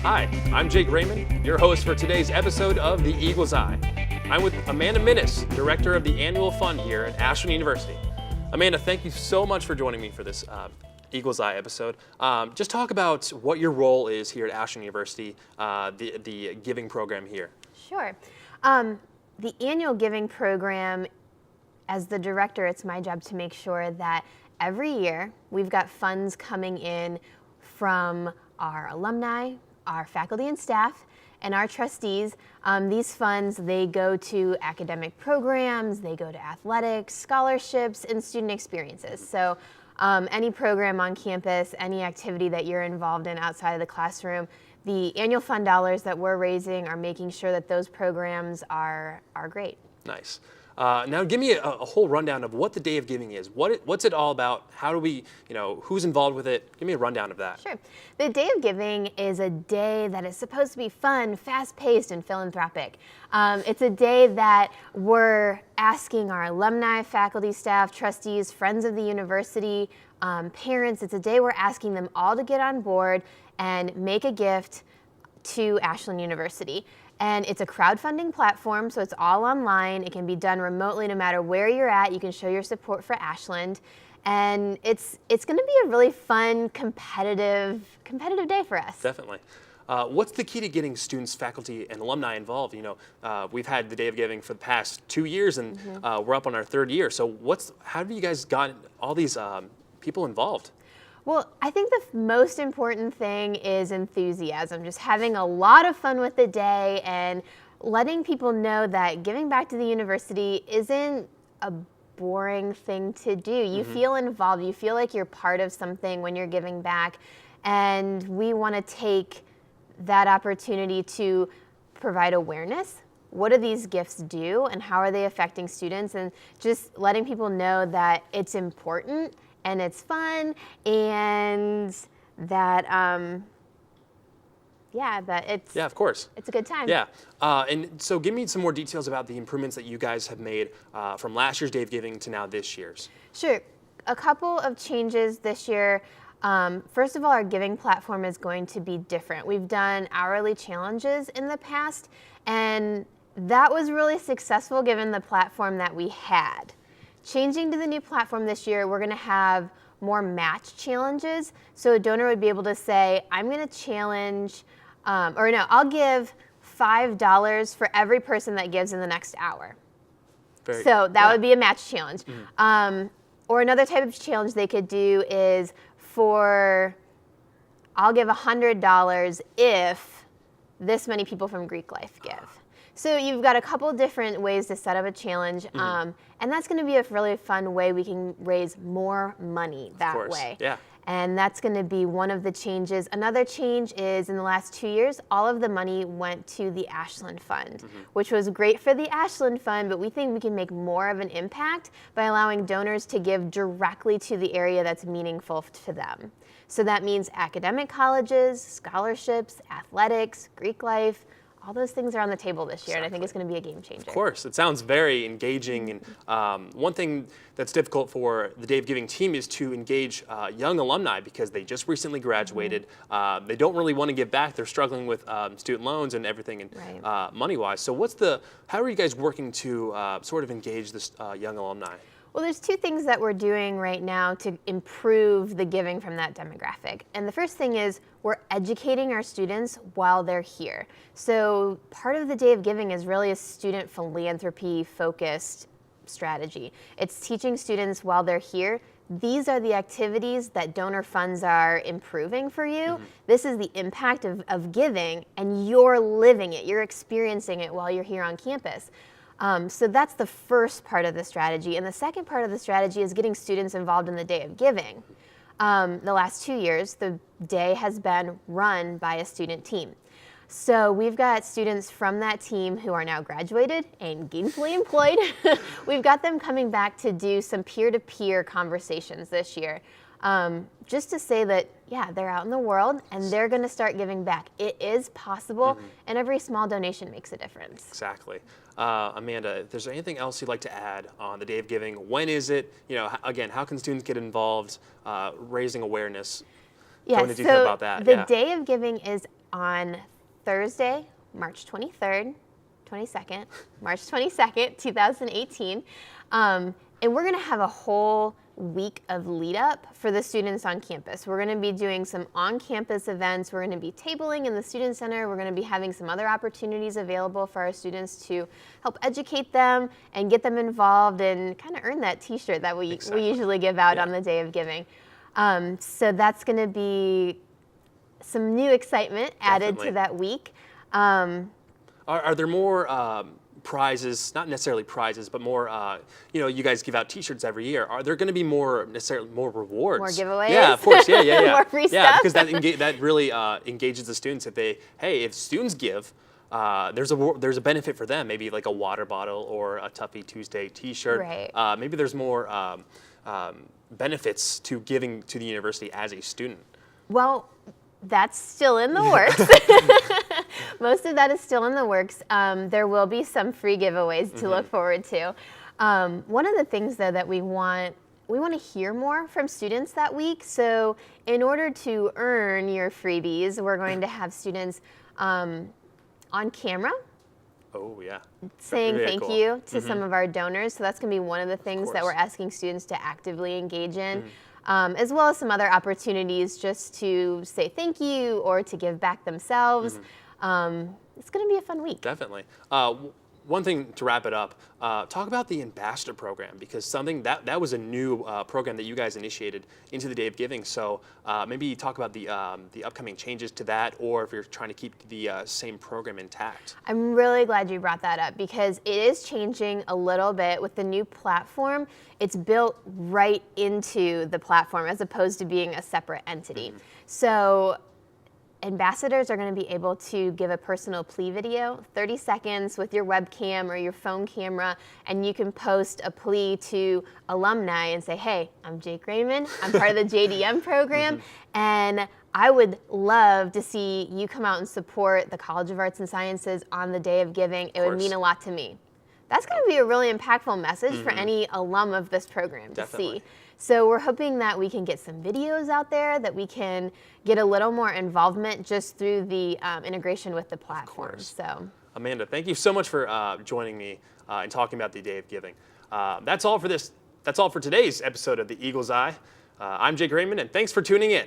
Hi, I'm Jake Rayman, your host for today's episode of The Eagle's Eye. I'm with Amanda Minnis, Director of the Annual Fund here at Ashland University. Amanda, thank you so much for joining me for this Eagle's Eye episode. Just talk about what your role is here at Ashland University, the giving program here. Sure. The annual giving program, as the director, it's my job to make sure that every year we've got funds coming in from our alumni, our faculty and staff, and our trustees. These funds, they go to academic programs, they go to athletics, scholarships, and student experiences. So any program on campus, any activity that you're involved in outside of the classroom, the annual fund dollars that we're raising are making sure that those programs are great. Nice. Now give me a whole rundown of what the Day of Giving is. What's it all about? How do we, who's involved with it? Give me a rundown of that. Sure. The Day of Giving is a day that is supposed to be fun, fast-paced, and philanthropic. It's a day that we're asking our alumni, faculty, staff, trustees, friends of the university, parents. It's a day we're asking them all to get on board and make a gift to Ashland University. And it's a crowdfunding platform, so it's all online. It can be done remotely no matter where you're at. You can show your support for Ashland. And it's going to be a really fun, competitive day for us. Definitely. What's the key to getting students, faculty, and alumni involved? We've had the Day of Giving for the past 2 years, and we're up on our 3rd year. So how have you guys got all these people involved? Well, I think the most important thing is enthusiasm, just having a lot of fun with the day and letting people know that giving back to the university isn't a boring thing to do. You feel involved, you feel like you're part of something when you're giving back, and we want to take that opportunity to provide awareness. What do these gifts do and how are they affecting students? And just letting people know that it's important and it's fun, and that Yeah, of course. It's a good time. Yeah, and so give me some more details about the improvements that you guys have made from last year's Day of Giving to now this year's. Sure. A couple of changes this year. First of all, our giving platform is going to be different. We've done hourly challenges in the past, and that was really successful given the platform that we had. Changing to the new platform this year, we're going to have more match challenges. So a donor would be able to say, I'm going to challenge, I'll give $5 for every person that gives in the next hour. So that would be a match challenge. Or another type of challenge they could do is I'll give $100 if this many people from Greek Life give. So you've got a couple different ways to set up a challenge, and that's going to be a really fun way we can raise more money that way. Yeah. And that's going to be one of the changes. Another change is in the last 2 years, all of the money went to the Ashland Fund, which was great for the Ashland Fund, but we think we can make more of an impact by allowing donors to give directly to the area that's meaningful to them. So that means academic colleges, scholarships, athletics, Greek life. All those things are on the table this year, and I think it's going to be a game changer. Of course. It sounds very engaging. And one thing that's difficult for the Day of Giving team is to engage young alumni because they just recently graduated. They don't really want to give back. They're struggling with student loans and everything, and money-wise. So how are you guys working to sort of engage this young alumni? Well, there's 2 things that we're doing right now to improve the giving from that demographic. And the first thing is we're educating our students while they're here. So part of the Day of Giving is really a student philanthropy focused strategy. It's teaching students while they're here, these are the activities that donor funds are improving for you. This is the impact of giving, and you're living it. You're experiencing it while you're here on campus. So that's the first part of the strategy. And the second part of the strategy is getting students involved in the Day of Giving. The last 2 years, the day has been run by a student team. So we've got students from that team who are now graduated and gainfully employed. We've got them coming back to do some peer-to-peer conversations this year. Just to say that, yeah, they're out in the world and they're going to start giving back. It is possible, and every small donation makes a difference. Exactly. Amanda, if there's anything else you'd like to add on the Day of Giving, when is it? Again, how can students get involved, raising awareness? Yeah, Go into detail about that. The Day of Giving is on Thursday, March 22nd, 2018. And we're going to have a whole week of lead up for the students on campus. We're going to be doing some on-campus events. We're going to be tabling in the Student Center. We're going to be having some other opportunities available for our students to help educate them and get them involved and kind of earn that t-shirt that we usually give out on the Day of Giving. So that's going to be some new excitement added to that week. Are there more prizes, not necessarily prizes, but more, you guys give out t-shirts every year. Are there going to be more rewards? More giveaways? Yeah, of course. Yeah. More free stuff? Yeah, because that really engages the students. If students give, there's a benefit for them. Maybe like a water bottle or a Tuffy Tuesday t-shirt. Right. Maybe there's more benefits to giving to the university as a student. Well, that's still in the works. Most of that is still in the works. There will be some free giveaways to look forward to. One of the things, though, that we want to hear more from students that week. So in order to earn your freebies, we're going to have students on camera. Oh, yeah. Saying thank you to some of our donors. So that's going to be one of the things that we're asking students to actively engage in. As well as some other opportunities just to say thank you or to give back themselves. It's going to be a fun week. Definitely. One thing to wrap it up, talk about the ambassador program, because something that was a new program that you guys initiated into the Day of Giving. So maybe talk about the upcoming changes to that, or if you're trying to keep the same program intact. I'm really glad you brought that up, because it is changing a little bit with the new platform. It's built right into the platform as opposed to being a separate entity. So ambassadors are going to be able to give a personal plea video, 30 seconds with your webcam or your phone camera, and you can post a plea to alumni and say, hey, I'm Jake Rayman, I'm part of the JDM program, and I would love to see you come out and support the College of Arts and Sciences on the Day of Giving. It would mean a lot to me. That's going to be a really impactful message for any alum of this program to see. So we're hoping that we can get some videos out there, that we can get a little more involvement just through the integration with the platform. So, Amanda, thank you so much for joining me and talking about the Day of Giving. That's all for today's episode of The Eagle's Eye. I'm Jake Rayman, and thanks for tuning in.